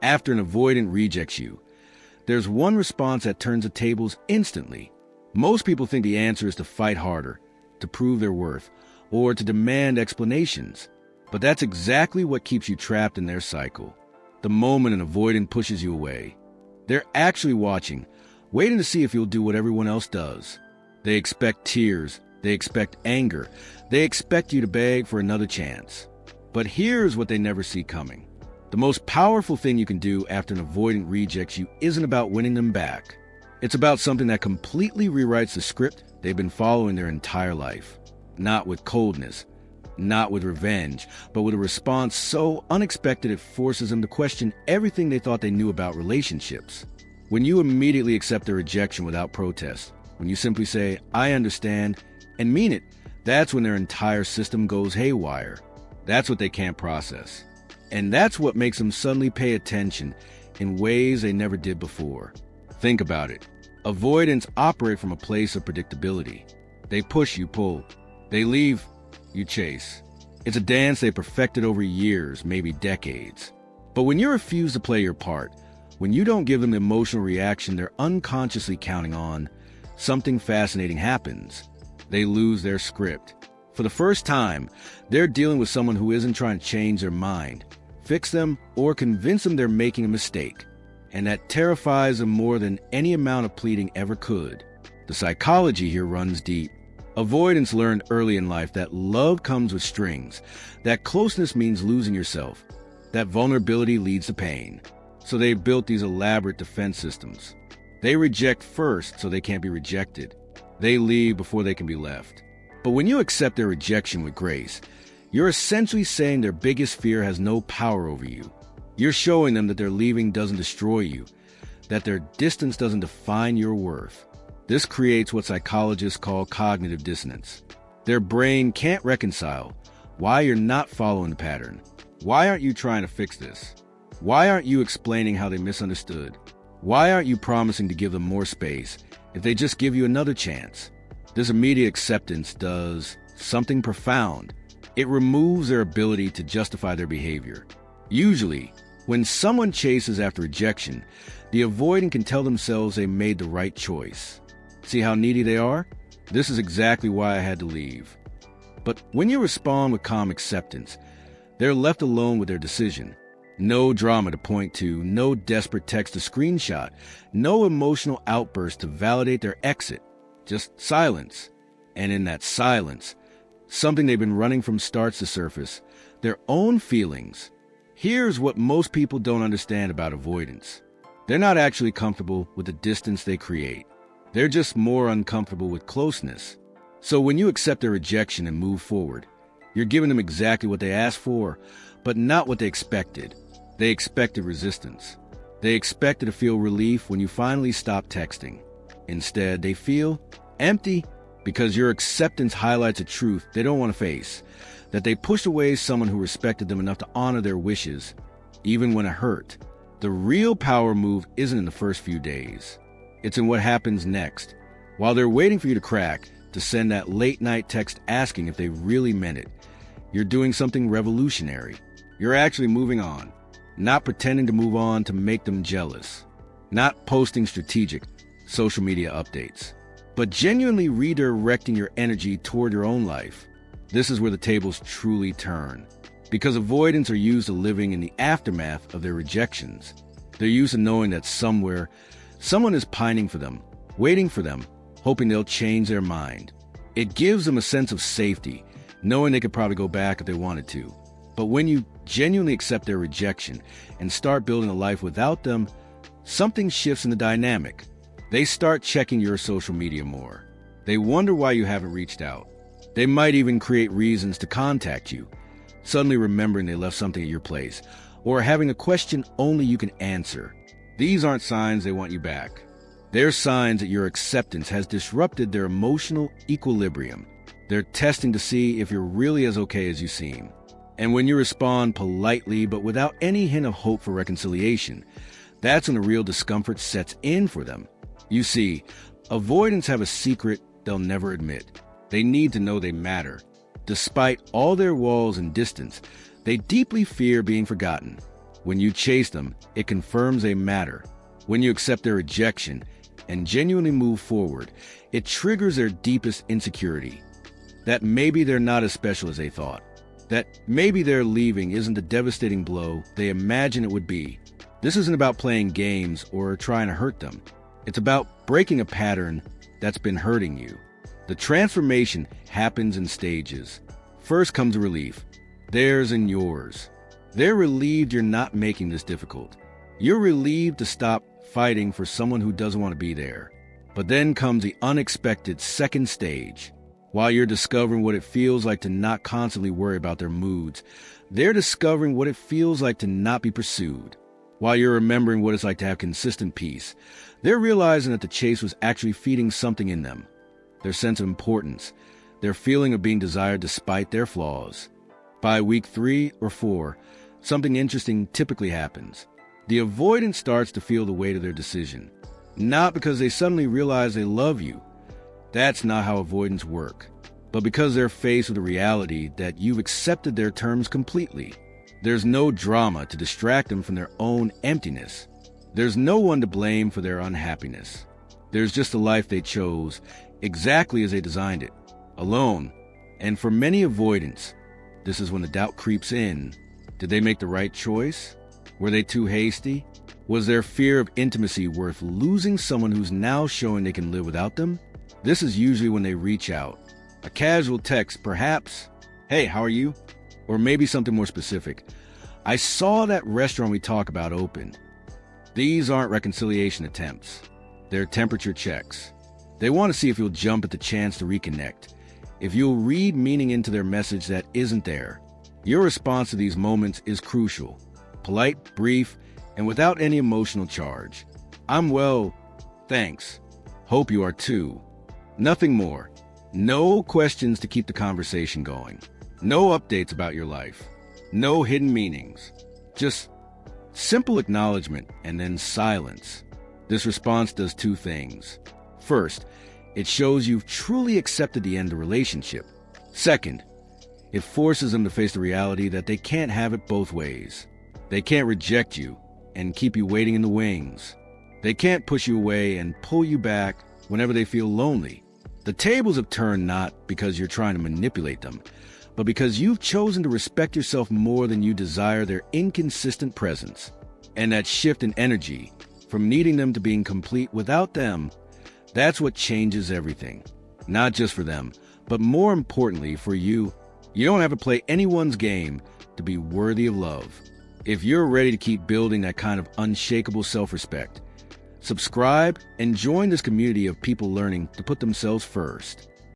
After an avoidant rejects you, there's one response that turns the tables instantly. Most people think the answer is to fight harder, to prove their worth, or to demand explanations. But that's exactly what keeps you trapped in their cycle. The moment an avoidant pushes you away, they're actually watching, waiting to see if you'll do what everyone else does. They expect tears, they expect anger, they expect you to beg for another chance. But here's what they never see coming. The most powerful thing you can do after an avoidant rejects you isn't about winning them back. It's about something that completely rewrites the script they've been following their entire life. Not with coldness, not with revenge, but with a response so unexpected it forces them to question everything they thought they knew about relationships. When you immediately accept their rejection without protest, when you simply say, "I understand," and mean it, that's when their entire system goes haywire. That's what they can't process. And that's what makes them suddenly pay attention in ways they never did before. Think about it. Avoidants operate from a place of predictability. They push, you pull. They leave, you chase. It's a dance they perfected over years, maybe decades. But when you refuse to play your part, when you don't give them the emotional reaction they're unconsciously counting on, something fascinating happens. They lose their script. For the first time, they're dealing with someone who isn't trying to change their mind, fix them, or convince them they're making a mistake. And that terrifies them more than any amount of pleading ever could. The psychology here runs deep. Avoidants learned early in life that love comes with strings, that closeness means losing yourself, that vulnerability leads to pain. So they built these elaborate defense systems. They reject first so they can't be rejected. They leave before they can be left. But when you accept their rejection with grace, you're essentially saying their biggest fear has no power over you. You're showing them that their leaving doesn't destroy you, that their distance doesn't define your worth. This creates what psychologists call cognitive dissonance. Their brain can't reconcile why you're not following the pattern. Why aren't you trying to fix this? Why aren't you explaining how they misunderstood? Why aren't you promising to give them more space if they just give you another chance? This immediate acceptance does something profound. It removes their ability to justify their behavior. Usually, when someone chases after rejection, the avoidant can tell themselves they made the right choice. See how needy they are? This is exactly why I had to leave. But when you respond with calm acceptance, they're left alone with their decision. No drama to point to, no desperate text to screenshot, no emotional outburst to validate their exit. Just silence. And in that silence, something they've been running from starts to surface, their own feelings. Here's what most people don't understand about avoidance. They're not actually comfortable with the distance they create. They're just more uncomfortable with closeness. So when you accept their rejection and move forward, you're giving them exactly what they asked for, but not what they expected. They expected resistance. They expected to feel relief when you finally stop texting. Instead, they feel empty because your acceptance highlights a truth they don't want to face, that they pushed away someone who respected them enough to honor their wishes, even when it hurt. The real power move isn't in the first few days. It's in what happens next. While they're waiting for you to crack, to send that late-night text asking if they really meant it, you're doing something revolutionary. You're actually moving on, not pretending to move on to make them jealous, not posting strategic social media updates, but genuinely redirecting your energy toward your own life. This is where the tables truly turn, because avoidants are used to living in the aftermath of their rejections. They're used to knowing that somewhere, someone is pining for them, waiting for them, hoping they'll change their mind. It gives them a sense of safety, knowing they could probably go back if they wanted to. But when you genuinely accept their rejection and start building a life without them, something shifts in the dynamic. They start checking your social media more. They wonder why you haven't reached out. They might even create reasons to contact you, suddenly remembering they left something at your place, or having a question only you can answer. These aren't signs they want you back. They're signs that your acceptance has disrupted their emotional equilibrium. They're testing to see if you're really as okay as you seem. And when you respond politely but without any hint of hope for reconciliation, that's when the real discomfort sets in for them. You see, avoidants have a secret they'll never admit. They need to know they matter. Despite all their walls and distance, they deeply fear being forgotten. When you chase them, it confirms they matter. When you accept their rejection and genuinely move forward, it triggers their deepest insecurity. That maybe they're not as special as they thought. That maybe their leaving isn't the devastating blow they imagine it would be. This isn't about playing games or trying to hurt them. It's about breaking a pattern that's been hurting you. The transformation happens in stages. First comes the relief, theirs and yours. They're relieved you're not making this difficult. You're relieved to stop fighting for someone who doesn't want to be there. But then comes the unexpected second stage. While you're discovering what it feels like to not constantly worry about their moods, they're discovering what it feels like to not be pursued. While you're remembering what it's like to have consistent peace, they're realizing that the chase was actually feeding something in them. Their sense of importance, their feeling of being desired despite their flaws. By week 3 or 4, something interesting typically happens. The avoidant starts to feel the weight of their decision. Not because they suddenly realize they love you. That's not how avoidants work. But because they're faced with the reality that you've accepted their terms completely. There's no drama to distract them from their own emptiness. There's no one to blame for their unhappiness. There's just a life they chose, exactly as they designed it, alone. And for many avoidants, this is when the doubt creeps in. Did they make the right choice? Were they too hasty? Was their fear of intimacy worth losing someone who's now showing they can live without them? This is usually when they reach out. A casual text, perhaps, "Hey, how are you?" Or maybe something more specific. "I saw that restaurant we talk about open." These aren't reconciliation attempts. They're temperature checks. They want to see if you'll jump at the chance to reconnect, if you'll read meaning into their message that isn't there. Your response to these moments is crucial. Polite, brief, and without any emotional charge. "I'm well, thanks. Hope you are too." Nothing more. No questions to keep the conversation going. No updates about your life. No hidden meanings. Just simple acknowledgement and then silence. This response does two things. First, it shows you've truly accepted the end of the relationship. Second, it forces them to face the reality that they can't have it both ways. They can't reject you and keep you waiting in the wings. They can't push you away and pull you back whenever they feel lonely. The tables have turned not because you're trying to manipulate them, but because you've chosen to respect yourself more than you desire their inconsistent presence. And that shift in energy, from needing them to being complete without them, that's what changes everything. Not just for them, but more importantly for you. You don't have to play anyone's game to be worthy of love. If you're ready to keep building that kind of unshakable self-respect, subscribe and join this community of people learning to put themselves first.